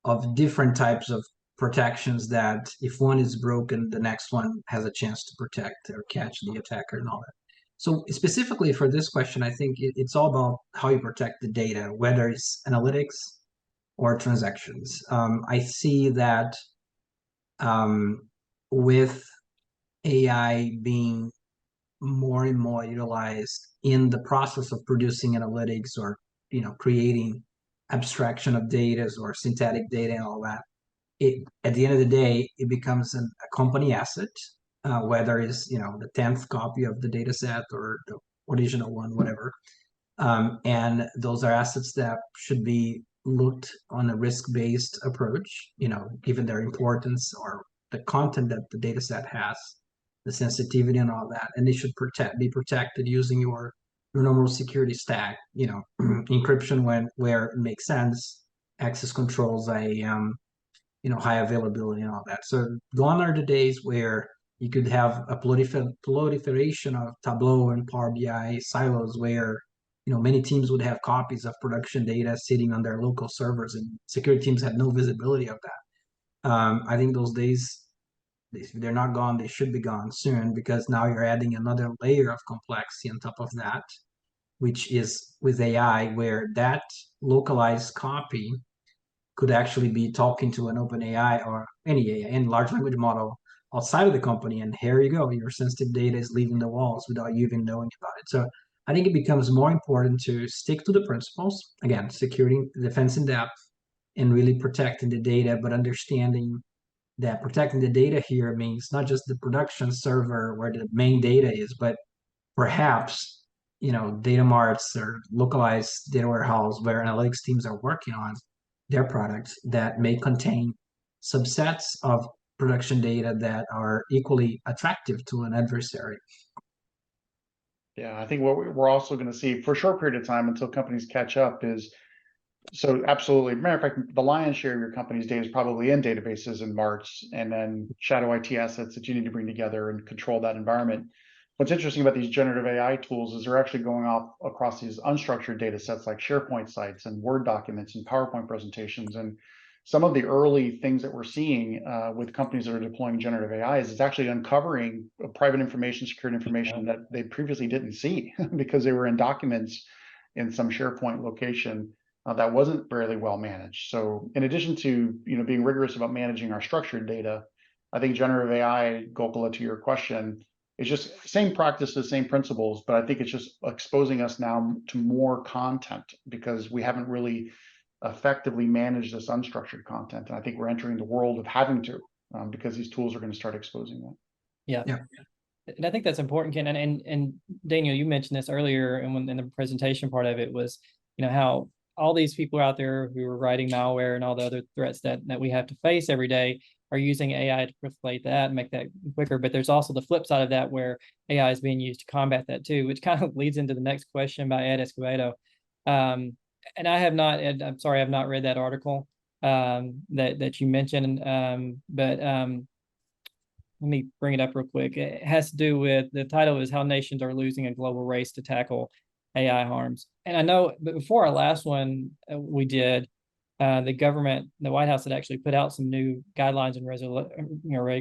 of different types of protections that if one is broken, the next one has a chance to protect or catch the attacker and all that. So specifically for this question, I think it's all about how you protect the data, whether it's analytics or transactions. I see that with AI being more and more utilized in the process of producing analytics or, you know, creating abstraction of data or synthetic data and all that, at the end of the day, it becomes a company asset, whether it's, you know, the 10th copy of the data set or the original one, whatever. And those are assets that should be looked on a risk-based approach, you know, given their importance or the content that the data set has, the sensitivity and all that, and they should be protected using your normal security stack, you know, encryption where it makes sense, access controls, you know, high availability and all that. So gone are the days where you could have a proliferation of Tableau and Power BI silos where, you know, many teams would have copies of production data sitting on their local servers and security teams had no visibility of that. I think those days, if they're not gone, they should be gone soon, because now you're adding another layer of complexity on top of that, which is with AI, where that localized copy could actually be talking to an open AI or any AI, any large language model outside of the company. And here you go, your sensitive data is leaving the walls without you even knowing about it. So I think it becomes more important to stick to the principles, again, security, defense in depth, and really protecting the data, but understanding that protecting the data here means not just the production server where the main data is, but perhaps, you know, data marts or localized data warehouse where analytics teams are working on their products that may contain subsets of production data that are equally attractive to an adversary. Yeah, I think what we're also going to see for a short period of time until companies catch up is, so absolutely. Matter of fact, the lion's share of your company's data is probably in databases and marts, and then shadow IT assets that you need to bring together and control that environment. What's interesting about these generative AI tools is they're actually going off across these unstructured data sets like SharePoint sites and Word documents and PowerPoint presentations. And some of the early things that we're seeing with companies that are deploying generative AI is it's actually uncovering private information, security information that they previously didn't see because they were in documents in some SharePoint location that wasn't fairly well managed. So in addition to, you know, being rigorous about managing our structured data, I think generative AI, Gokula, to your question, It's just same practices, same principles, but I think it's just exposing us now to more content because we haven't really effectively managed this unstructured content. And I think we're entering the world of having to, because these tools are going to start exposing that. Yeah. Yeah. And I think that's important, Ken. And Daniel, you mentioned this earlier, and when in the presentation part of it was, how all these people out there who are writing malware and all the other threats that we have to face every day are using AI to proliferate that and make that quicker. But there's also the flip side of that where AI is being used to combat that too, which kind of leads into the next question by Ed Escobedo. And I have not, Ed, I'm sorry, I've not read that article that you mentioned, but let me bring it up real quick. It has to do with, the title is How Nations Are Losing a Global Race to Tackle AI Harms. And I know, but before our last one we did, the government, the White House had actually put out some new guidelines and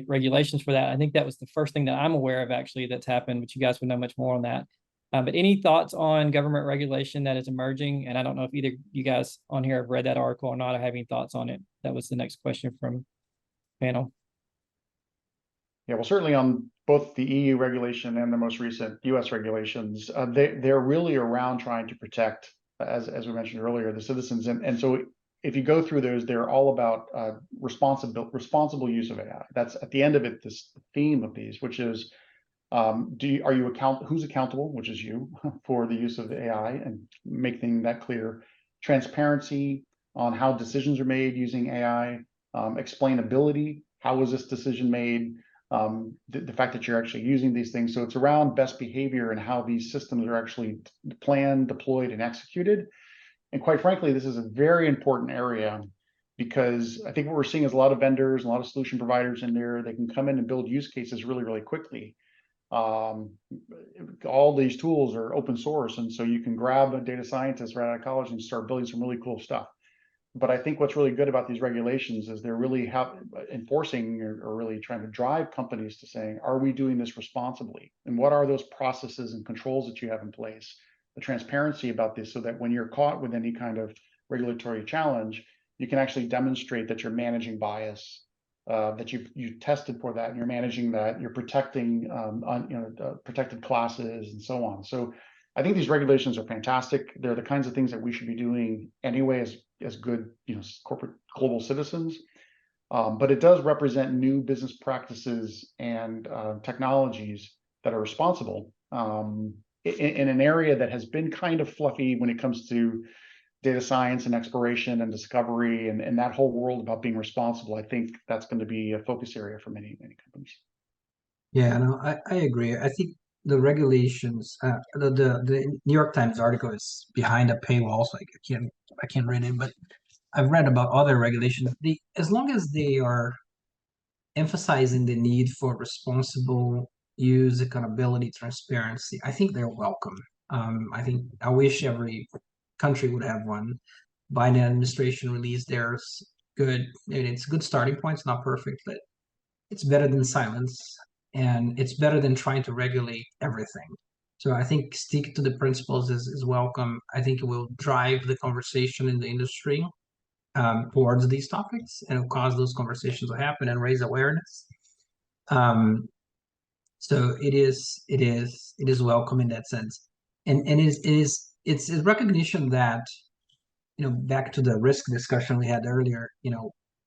regulations for that. I think that was the first thing that I'm aware of actually that's happened, but you guys would know much more on that. But any thoughts on government regulation that is emerging? And I don't know if either you guys on here have read that article or not, or have any thoughts on it. That was the next question from panel. Yeah, well, certainly on both the EU regulation and the most recent US regulations, they're really around trying to protect, as we mentioned earlier, the citizens. And so if you go through those, they're all about responsible use of AI. That's at the end of it, this theme of these, which is, who's accountable, which is you, for the use of the AI, and making that clear. Transparency on how decisions are made using AI, explainability, how was this decision made, the fact that you're actually using these things. So it's around best behavior and how these systems are actually planned, deployed, and executed. And quite frankly, this is a very important area, because I think what we're seeing is a lot of vendors, a lot of solution providers in there, they can come in and build use cases really, really quickly. All these tools are open source, and so you can grab a data scientist right out of college and start building some really cool stuff. But I think what's really good about these regulations is they're really enforcing or really trying to drive companies to saying, are we doing this responsibly? And what are those processes and controls that you have in place? The transparency about this, so that when you're caught with any kind of regulatory challenge, you can actually demonstrate that you're managing bias, that you tested for that, and you're managing that, you're protecting protected classes and so on. So I think these regulations are fantastic. They're the kinds of things that we should be doing anyway as good, corporate global citizens. But it does represent new business practices and technologies that are responsible in an area that has been kind of fluffy when it comes to data science and exploration and discovery and that whole world about being responsible. I think that's going to be a focus area for many, many companies. Yeah, no, I agree. I think the regulations, the New York Times article is behind a paywall, so I can't read it, but I've read about other regulations. As long as they are emphasizing the need for responsible use, accountability, transparency, I think they're welcome. I wish every country would have one. Biden administration released theirs. Good. It's a good starting point. It's not perfect, but it's better than silence, and it's better than trying to regulate everything. So I think stick to the principles is welcome. I think it will drive the conversation in the industry towards these topics, and it'll cause those conversations to happen and raise awareness. So it is welcome in that sense, and it's a recognition that, back to the risk discussion we had earlier,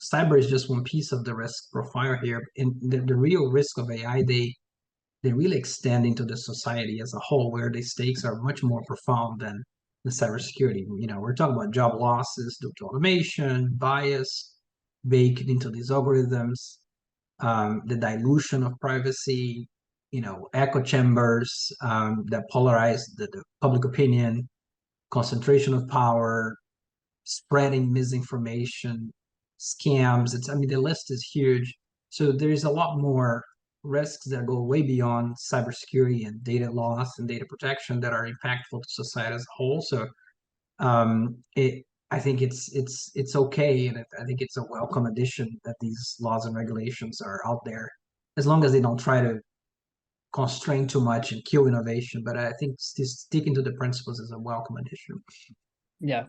cyber is just one piece of the risk profile here, and the real risk of AI, they really extend into the society as a whole, where the stakes are much more profound than the cybersecurity. We're talking about job losses due to automation, bias baked into these algorithms, the dilution of privacy, echo chambers that polarize the public opinion, concentration of power, spreading misinformation, scams. The list is huge. So there's a lot more risks that go way beyond cybersecurity and data loss and data protection that are impactful to society as a whole. So I think it's okay, and I think it's a welcome addition that these laws and regulations are out there, as long as they don't try to constrain too much and kill innovation. But I think sticking to the principles is a welcome addition. Yeah.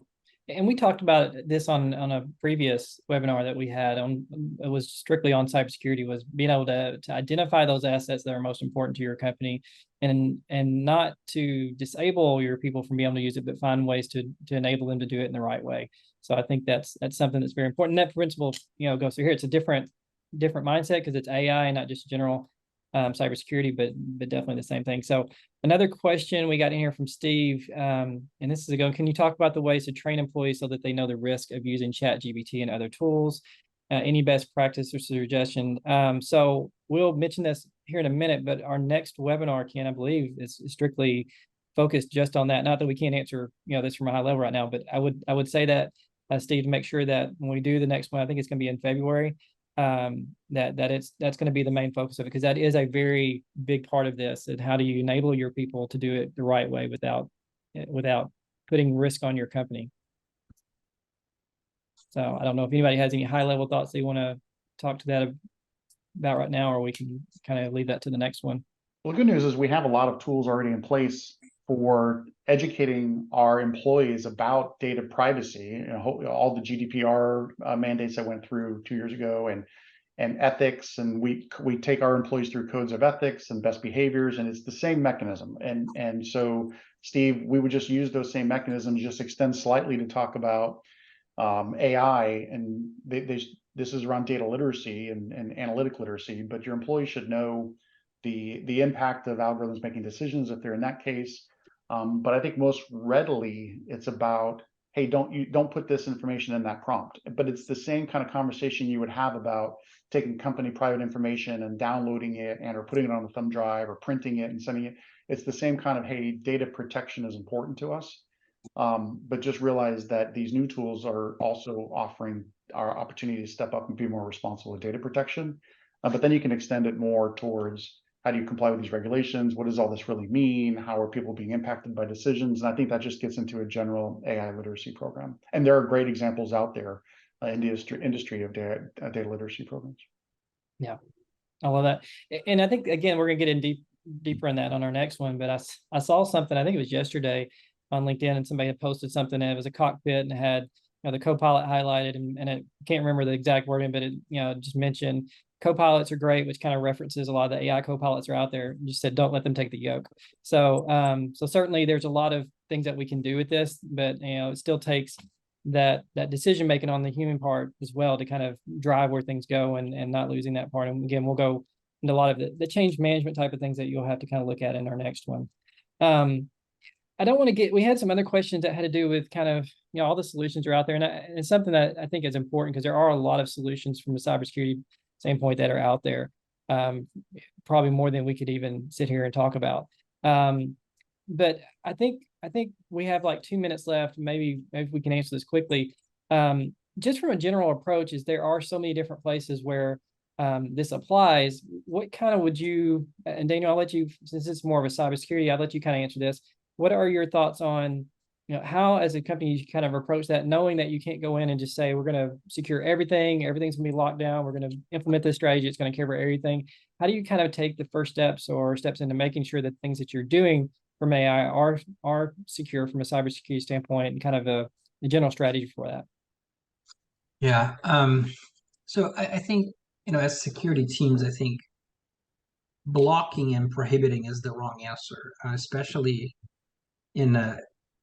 and we talked about this on a previous webinar that we had on, it was strictly on cybersecurity, was being able to identify those assets that are most important to your company, and not to disable your people from being able to use it, but find ways to enable them to do it in the right way. So I think that's something that's very important. And that principle, goes through here. It's a different mindset because it's AI and not just general cybersecurity, but definitely the same thing. So another question we got in here from Steve, and this is can you talk about the ways to train employees so that they know the risk of using ChatGPT and other tools? Any best practice or suggestion? So we'll mention this here in a minute, but our next webinar, Ken, I believe, is strictly focused just on that. Not that we can't answer, this from a high level right now, but I would say that, Steve, to make sure that when we do the next one, I think it's going to be in February, that's going to be the main focus of it, because that is a very big part of this. And how do you enable your people to do it the right way without putting risk on your company? So I don't know if anybody has any high level thoughts they want to talk to that about right now, or we can kind of leave that to the next one. Well, the good news is we have a lot of tools already in place for educating our employees about data privacy. All the GDPR mandates that went through 2 years ago, and ethics, and we take our employees through codes of ethics and best behaviors, and it's the same mechanism. And so, Steve, we would just use those same mechanisms, just extend slightly to talk about AI, and this is around data literacy and analytic literacy, but your employees should know the impact of algorithms making decisions if they're in that case. But I think most readily it's about, hey, don't put this information in that prompt. But it's the same kind of conversation you would have about taking company private information and downloading it or putting it on a thumb drive or printing it and sending it. It's the same kind of, hey, data protection is important to us. But just realize that these new tools are also offering our opportunity to step up and be more responsible with data protection. But then you can extend it more towards, how do you comply with these regulations? What does all this really mean? How are people being impacted by decisions? And I think that just gets into a general AI literacy program. And there are great examples out there in the industry of data literacy programs. Yeah, I love that. And I think, again, we're going to get in deeper in that on our next one. But I saw something, I think it was yesterday on LinkedIn, and somebody had posted something, and it was a cockpit and it had the co-pilot highlighted, and it can't remember the exact wording, but it just mentioned co-pilots are great, which kind of references a lot of the AI co-pilots are out there. Just said, don't let them take the yoke. So so certainly there's a lot of things that we can do with this, but it still takes that decision making on the human part as well to kind of drive where things go, and not losing that part. And again, we'll go into a lot of the change management type of things that you'll have to kind of look at in our next one. I don't want to we had some other questions that had to do with kind of, all the solutions are out there. And it's something that I think is important, because there are a lot of solutions from a cybersecurity standpoint that are out there, probably more than we could even sit here and talk about. But I think we have like 2 minutes left. Maybe we can answer this quickly. Just from a general approach, is there are so many different places where this applies. What kind of would you, and Daniel, I'll let you, since it's more of a cybersecurity, I'll let you kind of answer this. What are your thoughts on, how as a company you kind of approach that, knowing that you can't go in and just say, we're going to secure everything's going to be locked down, we're going to implement this strategy, it's going to cover everything. How do you kind of take the first steps into making sure that things that you're doing from AI are secure from a cybersecurity standpoint, and kind of a general strategy for that? Yeah. So I think, as security teams, I think blocking and prohibiting is the wrong answer, especially in a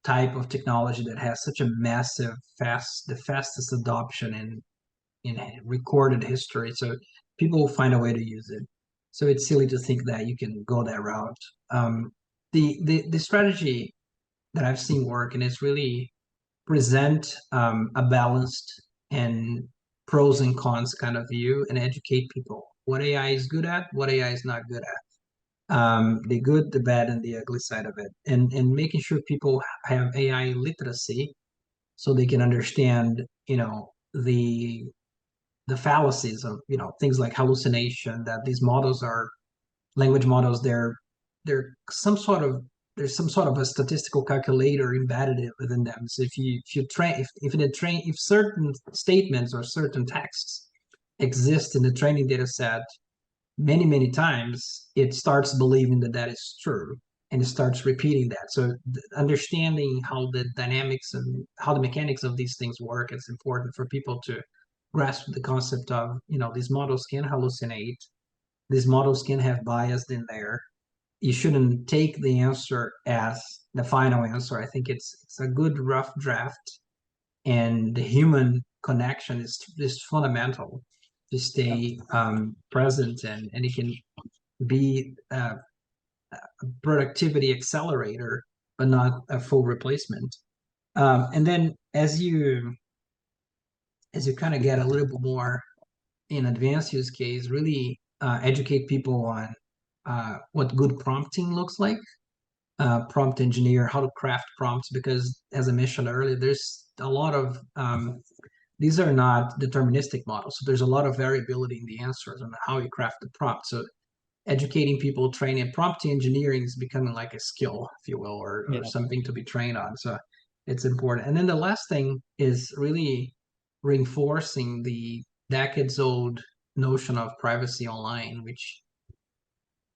type of technology that has such a massive, the fastest adoption in recorded history. So people will find a way to use it. So it's silly to think that you can go that route. The strategy that I've seen work, and it's really present a balanced and pros and cons kind of view, and educate people what AI is good at, what AI is not good at. The good, the bad, and the ugly side of it, and making sure people have AI literacy, so they can understand, the fallacies of, things like hallucination, that these models are language models. They're some sort of, there's some sort of a statistical calculator embedded within them. So if certain statements or certain texts exist in the training data set many times, it starts believing that is true. and it starts repeating that. So understanding how the dynamics and how the mechanics of these things work, it's important for people to grasp the concept of, these models can hallucinate, these models can have bias in there. You shouldn't take the answer as the final answer. I think it's a good rough draft, and the human connection is fundamental to stay present, and it can be a productivity accelerator, but not a full replacement. And then as you kind of get a little bit more in advanced use case, really educate people on what good prompting looks like, prompt engineer, how to craft prompts, because as I mentioned earlier, there's a lot of these are not deterministic models, so there's a lot of variability in the answers and how you craft the prompt. So educating people, training, prompt engineering is becoming like a skill, if you will, or something to be trained on. So it's important. And then the last thing is really reinforcing the decades-old notion of privacy online, which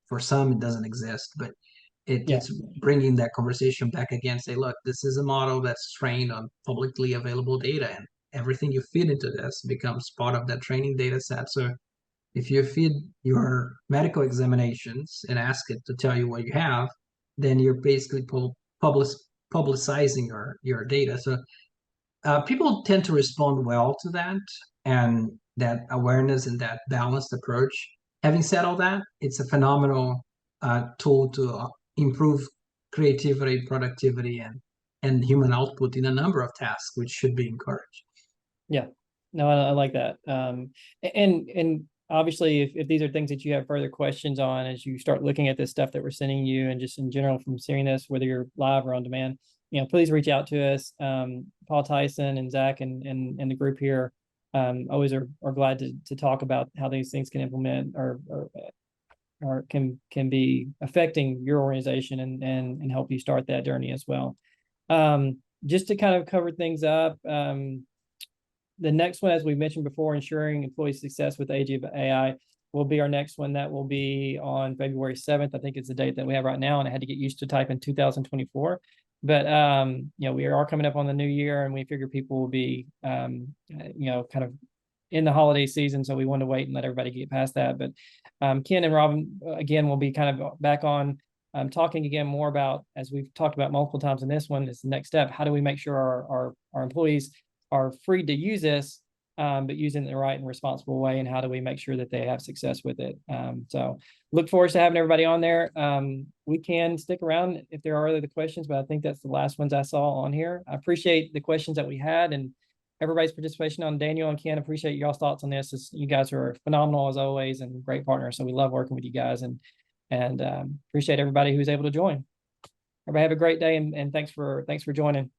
for some it doesn't exist, but it's bringing that conversation back again. Say, look, this is a model that's trained on publicly available data, and everything you feed into this becomes part of that training data set. So if you feed your medical examinations and ask it to tell you what you have, then you're basically publicizing your data. So people tend to respond well to that, and that awareness and that balanced approach. Having said all that, it's a phenomenal tool to improve creativity, productivity, and human output in a number of tasks, which should be encouraged. Yeah, no, I like that. And obviously, if these are things that you have further questions on as you start looking at this stuff that we're sending you, and just in general from seeing this, whether you're live or on demand, please reach out to us. Paul Tyson and Zach and the group here always are glad to talk about how these things can implement or can be affecting your organization and help you start that journey as well. Just to kind of cover things up, the next one, as we mentioned before, ensuring employee success with the age of AI, will be our next one. That will be on February 7th. I think it's the date that we have right now, and I had to get used to typing 2024. But we are coming up on the new year, and we figure people will be kind of in the holiday season, so we want to wait and let everybody get past that. But Ken and Robin again will be kind of back on talking again more about, as we've talked about multiple times in this one, is the next step. How do we make sure our employees are free to use this, but using it in the right and responsible way, and how do we make sure that they have success with it? So look forward to having everybody on there. We can stick around if there are other questions, but I think that's the last ones I saw on here. I appreciate the questions that we had and everybody's participation. On Daniel and Ken, appreciate y'all's thoughts on this. You guys are phenomenal as always and great partners, so we love working with you guys, and appreciate everybody who's able to join. Everybody have a great day, and thanks for joining.